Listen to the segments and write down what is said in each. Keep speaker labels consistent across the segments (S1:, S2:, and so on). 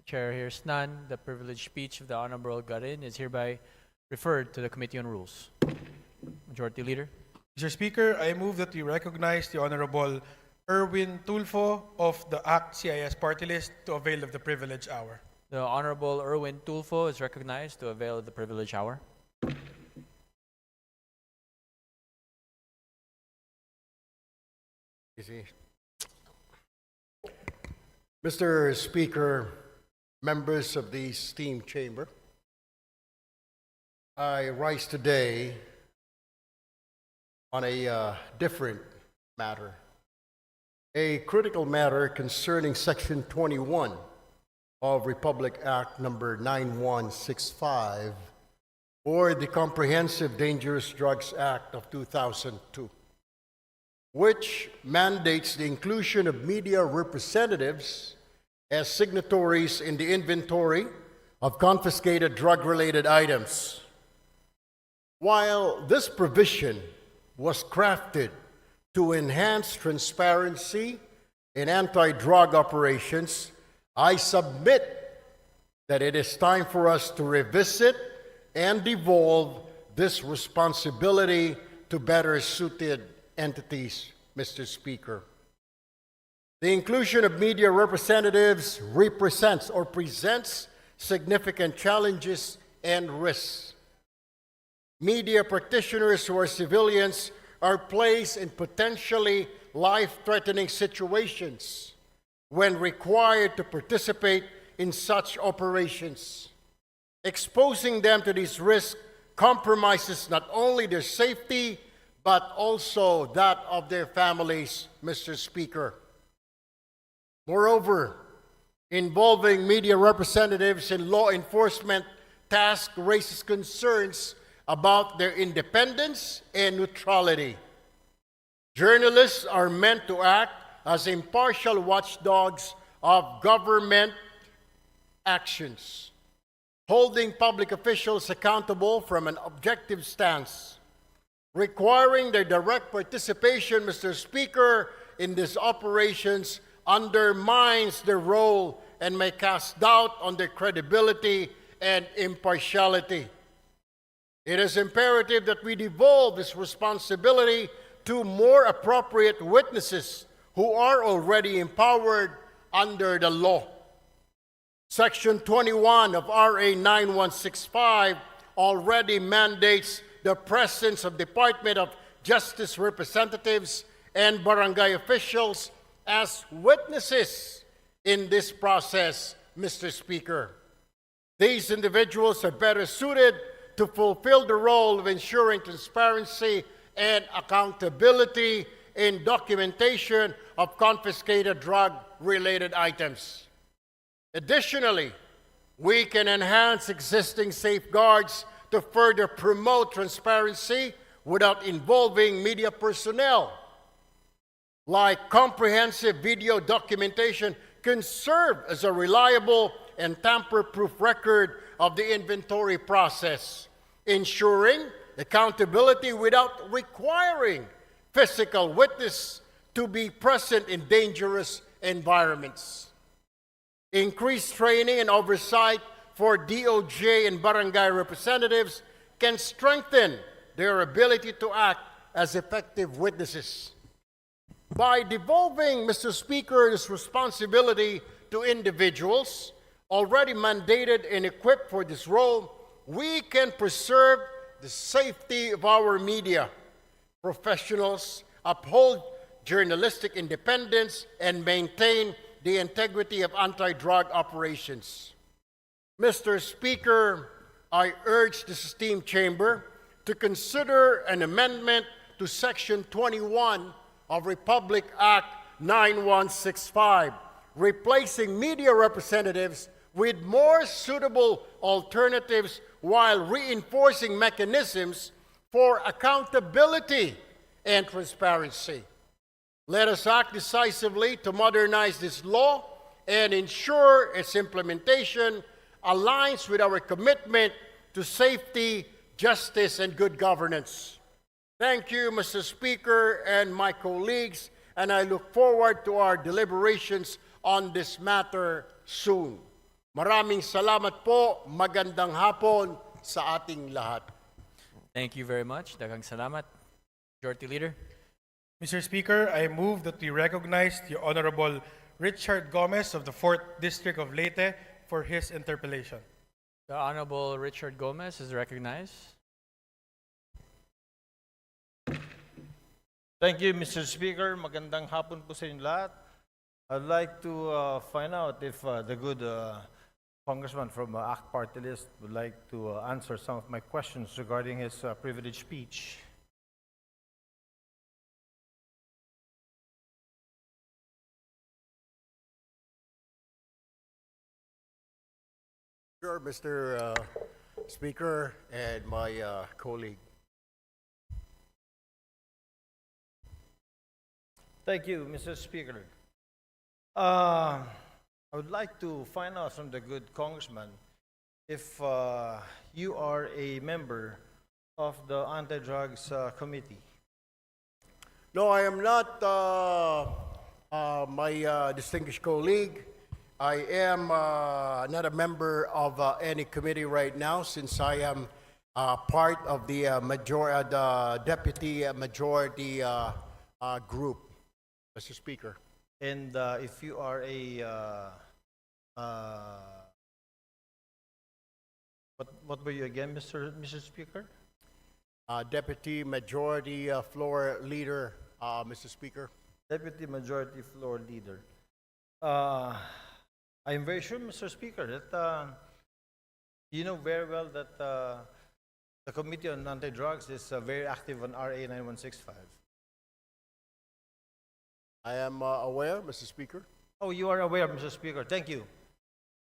S1: Chair hears none. The privileged speech of the Honorable Garin is hereby referred to the Committee on Rules. Majority Leader.
S2: Mr. Speaker, I move that we recognize the Honorable Erwin Tulfo of the ACT-CIS party list to avail of the privilege hour.
S1: The Honorable Erwin Tulfo is recognized to avail of the privilege hour.
S3: Mr. Speaker, members of the esteemed chamber, I rise today on a different matter, a critical matter concerning Section 21 of Republic Act number 9165, or the Comprehensive Dangerous Drugs Act of 2002, which mandates the inclusion of media representatives as signatories in the inventory of confiscated drug-related items. While this provision was crafted to enhance transparency in anti-drug operations, I submit that it is time for us to revisit and devolve this responsibility to better suited entities, Mr. Speaker. The inclusion of media representatives represents or presents significant challenges and risks. Media practitioners who are civilians are placed in potentially life-threatening situations when required to participate in such operations. Exposing them to these risks compromises not only their safety, but also that of their families, Mr. Speaker. Moreover, involving media representatives in law enforcement tasks raises concerns about their independence and neutrality. Journalists are meant to act as impartial watchdogs of government actions, holding public officials accountable from an objective stance. Requiring their direct participation, Mr. Speaker, in these operations undermines their role and may cast doubt on their credibility and impartiality. It is imperative that we devolve this responsibility to more appropriate witnesses who are already empowered under the law. Section 21 of RA 9165 already mandates the presence of Department of Justice representatives and barangay officials as witnesses in this process, Mr. Speaker. These individuals are better suited to fulfill the role of ensuring transparency and accountability in documentation of confiscated drug-related items. Additionally, we can enhance existing safeguards to further promote transparency without involving media personnel. Like comprehensive video documentation can serve as a reliable and tamper-proof record of the inventory process, ensuring accountability without requiring physical witness to be present in dangerous environments. Increased training and oversight for DOJ and barangay representatives can strengthen their ability to act as effective witnesses. By devolving, Mr. Speaker, this responsibility to individuals already mandated and equipped for this role, we can preserve the safety of our media professionals, uphold journalistic independence, and maintain the integrity of anti-drug operations. Mr. Speaker, I urge this esteemed chamber to consider an amendment to Section 21 of Republic Act 9165, replacing media representatives with more suitable alternatives while reinforcing mechanisms for accountability and transparency. Let us act decisively to modernize this law and ensure its implementation aligns with our commitment to safety, justice, and good governance. Thank you, Mr. Speaker and my colleagues, and I look forward to our deliberations on this matter soon. Maraming salamat po. Magandang hapon sa ating lahat.
S1: Thank you very much. Daghang salamat. Majority Leader.
S2: Mr. Speaker, I move that we recognize the Honorable Richard Gomez of the 4th District of Leyte for his interpellation.
S1: The Honorable Richard Gomez is recognized.
S4: Thank you, Mr. Speaker. Magandang hapon po sa inyo lahat. I'd like to find out if the good congressman from ACT Party List would like to answer some of my questions regarding his privileged speech.
S3: Sure, Mr. Speaker and my colleague.
S4: Thank you, Mr. Speaker. I would like to find out from the good congressman if you are a member of the Anti-Drugs Committee.
S3: No, I am not, my distinguished colleague. I am not a member of any committee right now since I am part of the deputy majority group, Mr. Speaker.
S4: And if you are a what were you again, Mr. Speaker?
S3: Deputy Majority Floor Leader, Mr. Speaker.
S4: Deputy Majority Floor Leader. I am very sure, Mr. Speaker, that you know very well that the Committee on Anti-Drugs is very active on RA 9165.
S3: I am aware, Mr. Speaker.
S4: Oh, you are aware, Mr. Speaker. Thank you.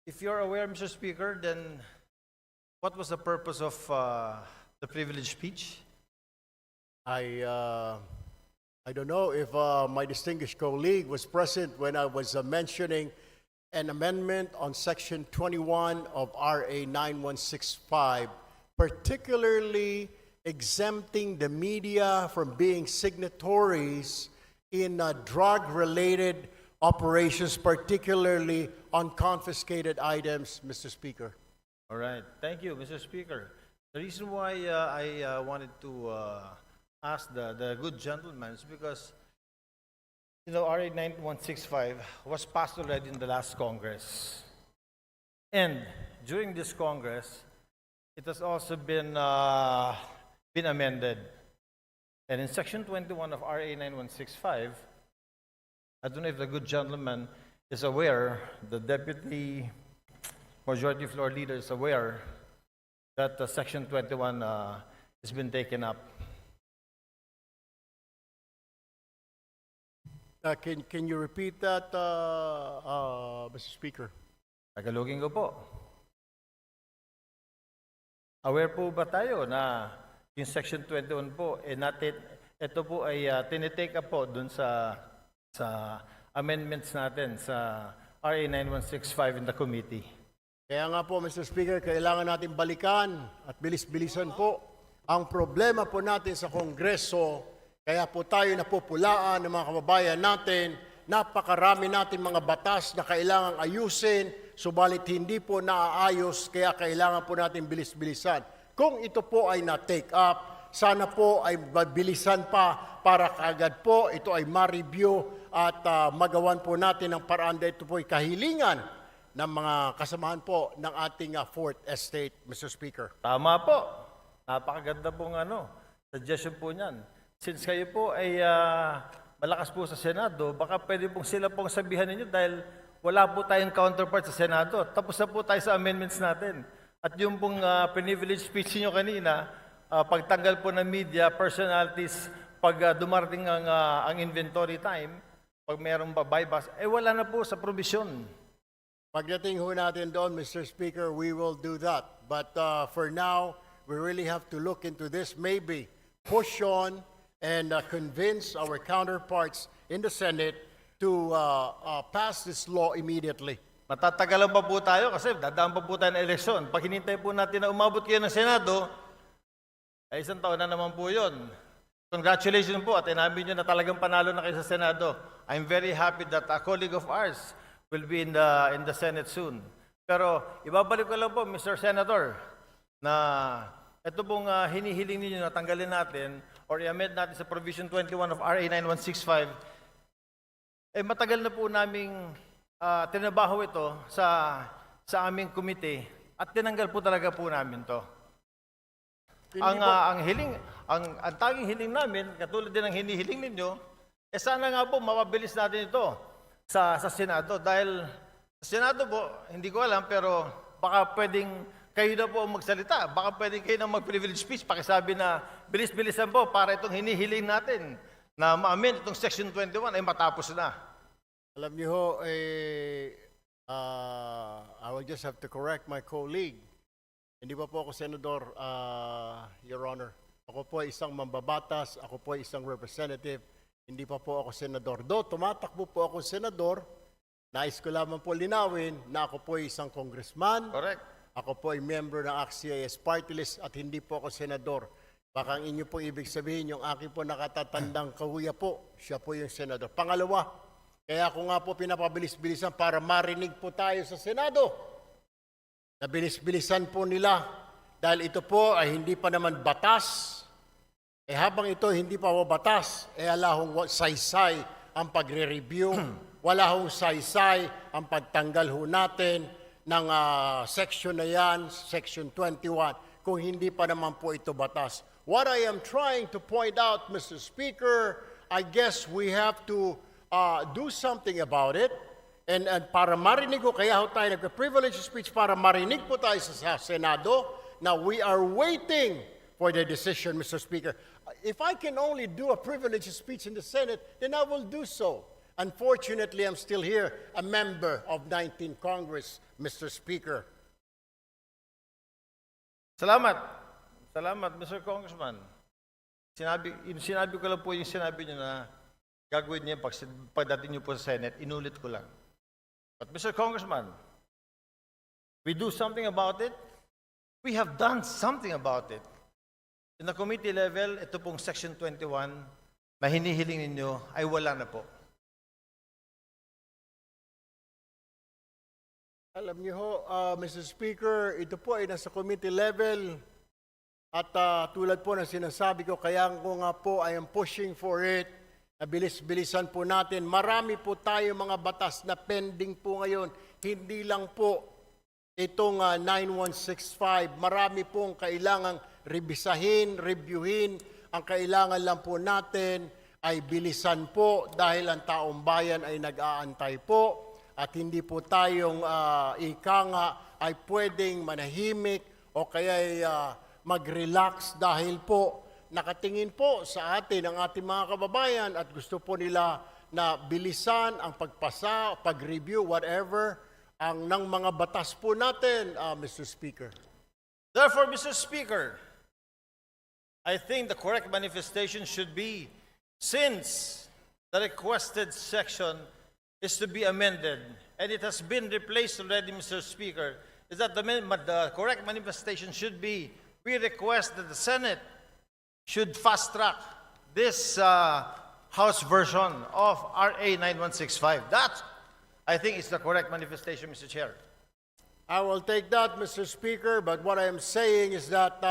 S4: If you are aware, Mr. Speaker, then what was the purpose of the privileged speech?
S3: I don't know if my distinguished colleague was present when I was mentioning an amendment on Section 21 of RA 9165, particularly exempting the media from being signatories in drug-related operations, particularly on confiscated items, Mr. Speaker.
S4: All right. Thank you, Mr. Speaker. The reason why I wanted to ask the good gentleman is because, you know, RA 9165 was passed already in the last Congress. And during this Congress, it has also been amended. And in Section 21 of RA 9165, I don't know if the good gentleman is aware, the Deputy Majority Floor Leader is aware that Section 21 has been taken up.
S3: Can you repeat that, Mr. Speaker?
S4: Tagalogin ko po. Aware po ba tayo na yung Section 21 po, ito po ay tinitake up po dun sa amendments natin sa RA 9165 in the committee.
S3: Kaya nga po, Mr. Speaker, kailangan natin balikan at bilis-bilisan po ang problema po natin sa Kongreso. Kaya po tayo napupulaan ng mga kababayan natin. Napakarami natin mga batas na kailangang ayusin, subalit hindi po naaayos, kaya kailangan po natin bilis-bilisan. Kung ito po ay na-take up, sana po ay mabilisan pa para kaagad po ito ay ma-review at magawan po natin ang paraan dahil ito po ay kahilingan ng mga kasamahan po ng ating Fourth Estate, Mr. Speaker.
S4: Tama po. Napakaganda pong suggestion po niyan. Since kayo po ay malakas po sa Senado, baka pwede pong sila pong sabihan ninyo dahil wala po tayong counterpart sa Senado. Tapos na po tayo sa amendments natin. At yung pong privileged speech niyo kanina, pagtanggal po ng media, personalities, pag dumarating ang inventory time, pag mayroong buybacks, wala na po sa provision.
S3: Pagdating ho natin doon, Mr. Speaker, we will do that. But for now, we really have to look into this, maybe push on and convince our counterparts in the Senate to pass this law immediately.
S4: Matatagalan pa po tayo kasi dadaan pa po tayo ng eleksyon. Pag hinintay po natin na umabot kayo ng Senado, ay isang taon na naman po yun. Congratulations po at inamin nyo na talagang panalo na kayo sa Senado. I'm very happy that a colleague of ours will be in the Senate soon. Pero ibabalik ko lang po, Mr. Senator, na ito pong hinihiling ninyo na tanggalin natin or i-amend natin sa Provision 21 of RA 9165, matagal na po naming tinabaho ito sa aming committee at tinanggal po talaga po namin to. Ang tanging hiling namin, katulad din ng hinihiling ninyo, sana nga po mapabilis natin ito sa Senado. Dahil sa Senado po, hindi ko alam, pero baka pwedeng kayo na po ang magsalita. Baka pwedeng kayo na mag-privilege speech. Pakisabi na bilis-bilisan po para itong hinihiling natin na ma-amend itong Section 21 ay matapos na.
S3: Alam niyo ho, I will just have to correct my colleague. Hindi pa po ako senador, Your Honor. Ako po ay isang mambabatas, ako po ay isang representative, hindi pa po ako senador. Do, tumatakbo po ako senador, nais ko lamang po linawin na ako po ay isang congressman.
S4: Correct.
S3: Ako po ay member ng ACT-CIS Party List at hindi po ako senador. Baka ang inyo po ibig sabihin, yung aking po nakatatandang kahuya po, siya po yung senador. Pangalawa, kaya ako nga po pinapabilis-bilisan para marinig po tayo sa Senado. Nabilis-bilisan po nila dahil ito po ay hindi pa naman batas. Habang ito hindi pa batas, ala hong saysay ang pagre-review, wala hong saysay ang pagtanggal ho natin ng section na yan, Section 21, kung hindi pa naman po ito batas. What I am trying to point out, Mr. Speaker, I guess we have to do something about it. And para marinig ko, kaya ho tayo nagka-privilege speech para marinig po tayo sa Senado. Now, we are waiting for the decision, Mr. Speaker. If I can only do a privilege speech in the Senate, then I will do so. Unfortunately, I'm still here, a member of 19th Congress, Mr. Speaker.
S4: Salamat. Salamat, Mr. Congressman. Sinabi ko lang po yung sinabi niyo na gagawin niya pagdating niyo po sa Senate. Inulit ko lang. But Mr. Congressman, we do something about it. We have done something about it. In the committee level, ito pong Section 21 na hinihiling ninyo ay wala na po.
S3: Alam niyo ho, Mr. Speaker, ito po ay nasa committee level at tulad po ng sinasabi ko, kaya ko nga po I am pushing for it, na bilis-bilisan po natin. Marami po tayo mga batas na pending po ngayon, hindi lang po itong 9165, marami pong kailangang revisahin, reviewin, ang kailangan lang po natin ay bilisan po dahil ang taong bayan ay nag-aantay po. At hindi po tayong ika nga ay pwedeng manahimik o kaya mag-relax dahil po nakatingin po sa atin ang ating mga kababayan at gusto po nila na bilisan ang pagpasa, pag-review, whatever, ang ng mga batas po natin, Mr. Speaker.
S4: Therefore, Mr. Speaker, I think the correct manifestation should be, since the requested section is to be amended, and it has been replaced already, Mr. Speaker, is that the correct manifestation should be, we request that the Senate should fast-track this House version of RA 9165. That, I think, is the correct manifestation, Mr. Chair.
S3: I will take that, Mr. Speaker, but what I am saying is that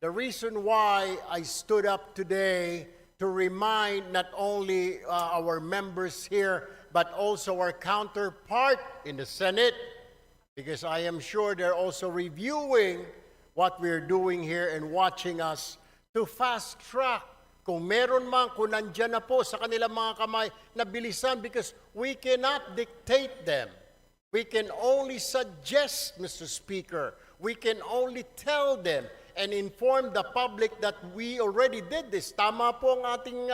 S3: the reason why I stood up today to remind not only our members here, but also our counterpart in the Senate, because I am sure they're also reviewing what we're doing here and watching us to fast track. Kung meron man, kung nandyan na po sa kanilang mga kamay, na bilisan, because we cannot dictate them. We can only suggest, Mr. Speaker. We can only tell them and inform the public that we already did this. Tama po ang ating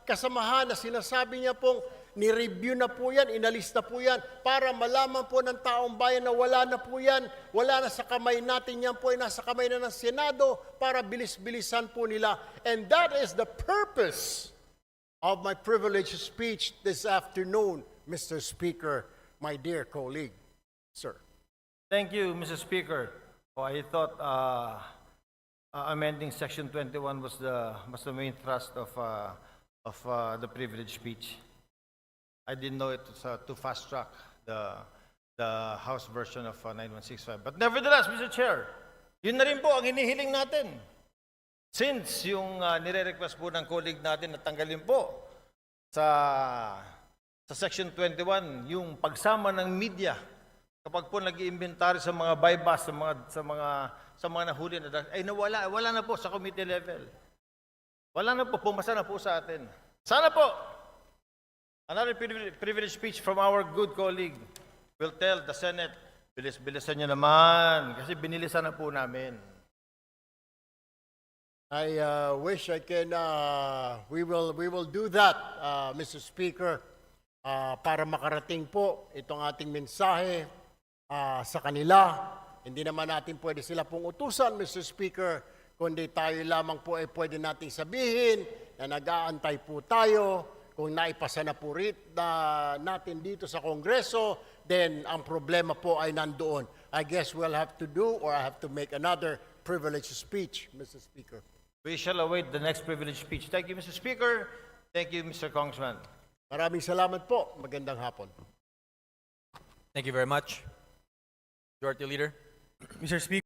S3: kasamahan na sinasabi niya pong ni-review na po yan, inalis na po yan, para malaman po ng taong bayan na wala na po yan, wala na sa kamay natin yan po, ay nasa kamay na ng Senado, para bilis-bilisan po nila. And that is the purpose of my privileged speech this afternoon, Mr. Speaker, my dear colleague. Sir.
S4: Thank you, Mr. Speaker. Oh, I thought amending Section 21 was the main thrust of the privilege speech. I didn't know it was to fast track the the House version of 9165. But nevertheless, Mr. Chair, yun na rin po ang hinihiling natin. Since yung nire-request po ng colleague natin na tanggalin po sa Section 21, yung pagsama ng media kapag po nag-iimbentary sa mga buy-bust, sa mga nahuli na ay wala na po sa committee level. Wala na po, pumasa na po sa atin. Sana po, another privilege speech from our good colleague will tell the Senate, bilis-bilisan nyo naman, kasi binilisan na po namin.
S3: I wish I can, we will do that, Mr. Speaker, para makarating po itong ating mensahe sa kanila. Hindi naman natin pwede sila pong utusan, Mr. Speaker, kundi tayo lamang po ay pwede nating sabihin na nag-aantay po tayo. Kung naipasa na po natin dito sa Kongreso, then ang problema po ay nandoon. I guess we'll have to do or I have to make another privilege speech, Mr. Speaker.
S4: We shall await the next privilege speech. Thank you, Mr. Speaker. Thank you, Mr. Congressman.
S3: Maraming salamat po. Magandang hapon.
S1: Thank you very much. Majority Leader.
S2: Mr. Speaker.